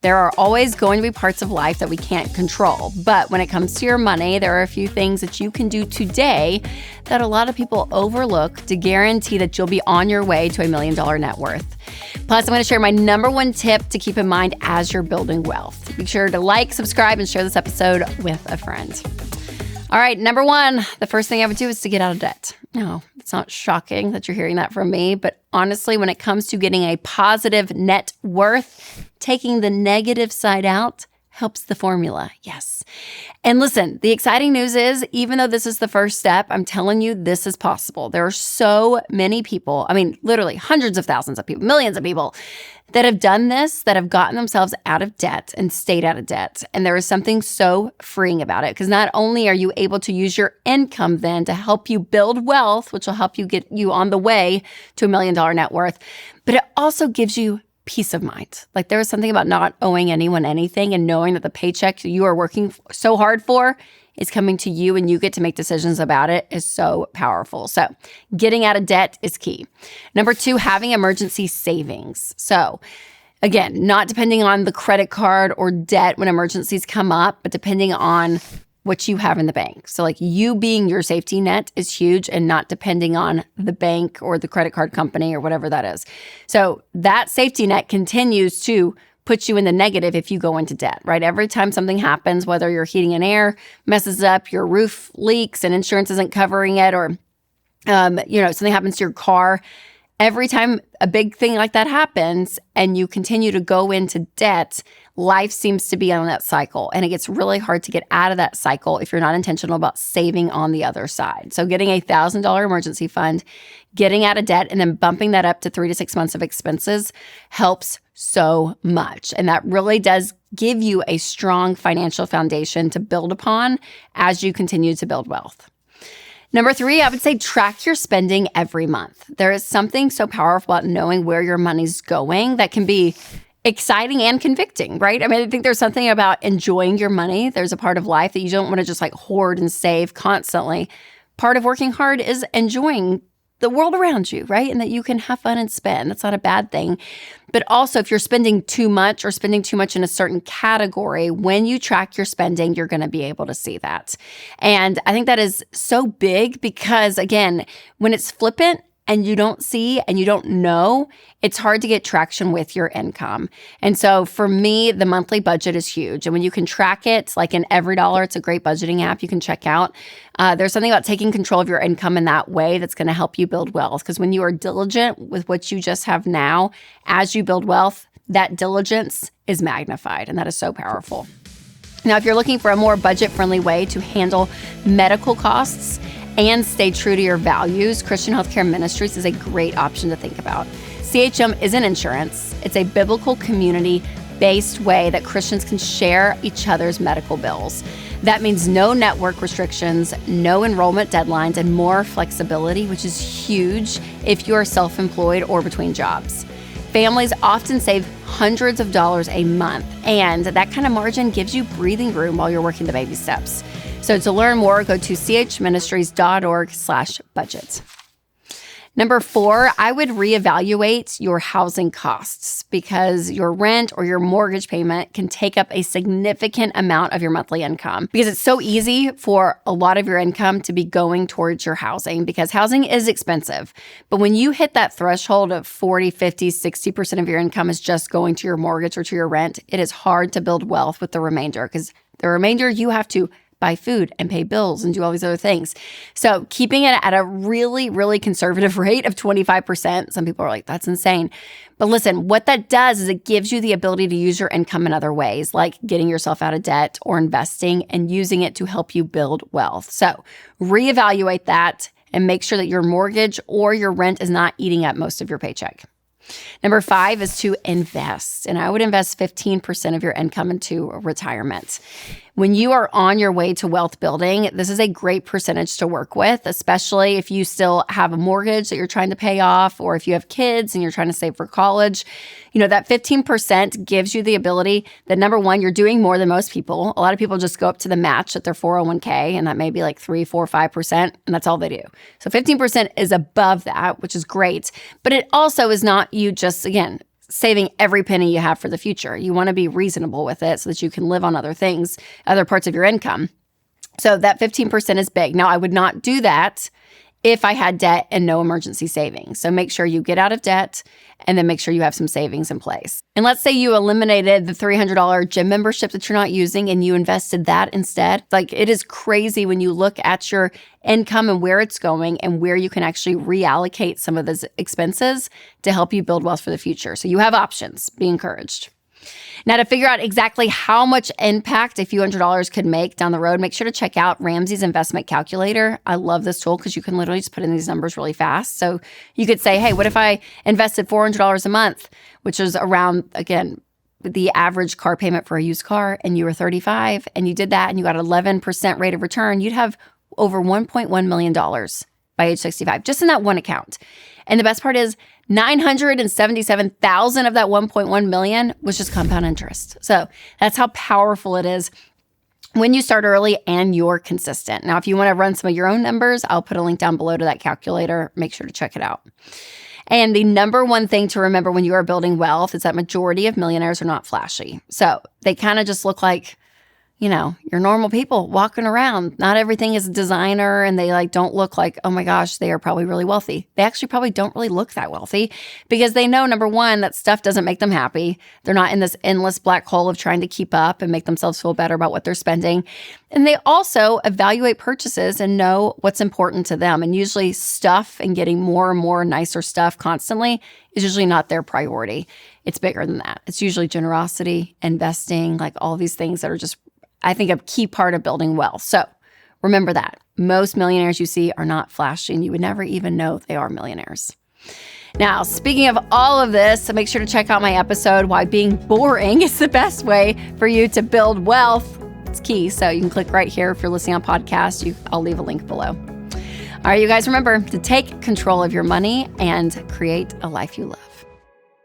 There are always going to be parts of life that we can't control. But when it comes to your money, there are a few things that you can do today that a lot of people overlook to guarantee that you'll be on your way to $1 million net worth. Plus, I'm going to share my number one tip to keep in mind as you're building wealth. Be sure to like, subscribe, and share this episode with a friend. All right, number one, the first thing I would do is to get out of debt. No, it's not shocking that you're hearing that from me, but honestly, when it comes to getting a positive net worth, taking the negative side out helps the formula. Yes. And listen, the exciting news is, even though this is the first step, I'm telling you, this is possible. There are so many people, literally hundreds of thousands of people, millions of people that have done this, that have gotten themselves out of debt and stayed out of debt. And there is something so freeing about it, because not only are you able to use your income then to help you build wealth, which will help you get you on the way to $1 million net worth, but it also gives you peace of mind. Like, there is something about not owing anyone anything and knowing that the paycheck you are working so hard for is coming to you and you get to make decisions about it is so powerful. So getting out of debt is key. Number two, having emergency savings. So again, not depending on the credit card or debt when emergencies come up, but depending on what you have in the bank. So like, you being your safety net is huge and not depending on the bank or the credit card company or whatever that is. So that safety net continues to put you in the negative if you go into debt, right? Every time something happens, whether your heating and air messes up, your roof leaks and insurance isn't covering it, or something happens to your car, every time a big thing like that happens and you continue to go into debt, life seems to be on that cycle. And it gets really hard to get out of that cycle if you're not intentional about saving on the other side. So getting a $1,000 emergency fund, getting out of debt, and then bumping that up to 3 to 6 months of expenses helps so much. And that really does give you a strong financial foundation to build upon as you continue to build wealth. Number three, I would say track your spending every month. There is something so powerful about knowing where your money's going that can be exciting and convicting, right? I think there's something about enjoying your money. There's a part of life that you don't want to just like hoard and save constantly. Part of working hard is enjoying the world around you, right? And that you can have fun and spend. That's not a bad thing. But also, if you're spending too much or spending too much in a certain category, when you track your spending, you're going to be able to see that. And I think that is so big because, again, when it's flippant and you don't see and you don't know, it's hard to get traction with your income. And so for me, the monthly budget is huge. And when you can track it, like in EveryDollar, it's a great budgeting app you can check out. There's something about taking control of your income in that way that's going to help you build wealth. Because when you are diligent with what you just have now, as you build wealth, that diligence is magnified. And that is so powerful. Now, if you're looking for a more budget-friendly way to handle medical costs and stay true to your values, Christian Healthcare Ministries is a great option to think about. CHM isn't insurance. It's a biblical community-based way that Christians can share each other's medical bills. That means no network restrictions, no enrollment deadlines, and more flexibility, which is huge if you are self-employed or between jobs. Families often save hundreds of dollars a month, and that kind of margin gives you breathing room while you're working the baby steps. So to learn more, go to chministries.org/budget. Number four, I would reevaluate your housing costs because your rent or your mortgage payment can take up a significant amount of your monthly income, because it's so easy for a lot of your income to be going towards your housing because housing is expensive. But when you hit that threshold of 40, 50, 60% of your income is just going to your mortgage or to your rent, it is hard to build wealth with the remainder, because the remainder you have to buy food and pay bills and do all these other things. So keeping it at a really, really conservative rate of 25%, some people are like, that's insane. But listen, what that does is it gives you the ability to use your income in other ways, like getting yourself out of debt or investing and using it to help you build wealth. So reevaluate that and make sure that your mortgage or your rent is not eating up most of your paycheck. Number five is to invest. And I would invest 15% of your income into retirement. When you are on your way to wealth building, this is a great percentage to work with, especially if you still have a mortgage that you're trying to pay off, or if you have kids and you're trying to save for college. You know, that 15% gives you the ability that, number one, you're doing more than most people. A lot of people just go up to the match at their 401k, and that may be like 3, 4, 5%, and that's all they do. So 15% is above that, which is great. But it also is not you just, again, saving every penny you have for the future. You want to be reasonable with it so that you can live on other things, other parts of your income. So that 15% is big. Now, I would not do that if I had debt and no emergency savings. So make sure you get out of debt and then make sure you have some savings in place. And let's say you eliminated the $300 gym membership that you're not using and you invested that instead. Like, it is crazy when you look at your income and where it's going and where you can actually reallocate some of those expenses to help you build wealth for the future. So you have options. Be encouraged. Now, to figure out exactly how much impact a few $100s could make down the road, make sure to check out Ramsey's investment calculator. I love this tool because you can literally just put in these numbers really fast. So you could say, hey, what if I invested $400 a month, which is around, again, the average car payment for a used car, and you were 35 and you did that and you got 11% rate of return, you'd have over $1.1 million by age 65, just in that one account. And the best part is $977,000 of that $1.1 million was just compound interest. So that's how powerful it is when you start early and you're consistent. Now, if you want to run some of your own numbers, I'll put a link down below to that calculator. Make sure to check it out. And the number one thing to remember when you are building wealth is that majority of millionaires are not flashy. So they kind of just look like, you know, your normal people walking around. Not everything is designer, and they don't look like, oh my gosh, they are probably really wealthy. They actually probably don't really look that wealthy because they know, number one, that stuff doesn't make them happy. They're not in this endless black hole of trying to keep up and make themselves feel better about what they're spending. And they also evaluate purchases and know what's important to them. And usually stuff and getting more and more nicer stuff constantly is usually not their priority. It's bigger than that. It's usually generosity, investing, like all these things that are just, I think, a key part of building wealth. So remember that. Most millionaires you see are not flashy, and you would never even know they are millionaires. Now, speaking of all of this, make sure to check out my episode, Why Being Boring is the Best Way for You to Build Wealth. It's key. So you can click right here if you're listening on podcast. I'll leave a link below. All right, you guys, remember to take control of your money and create a life you love.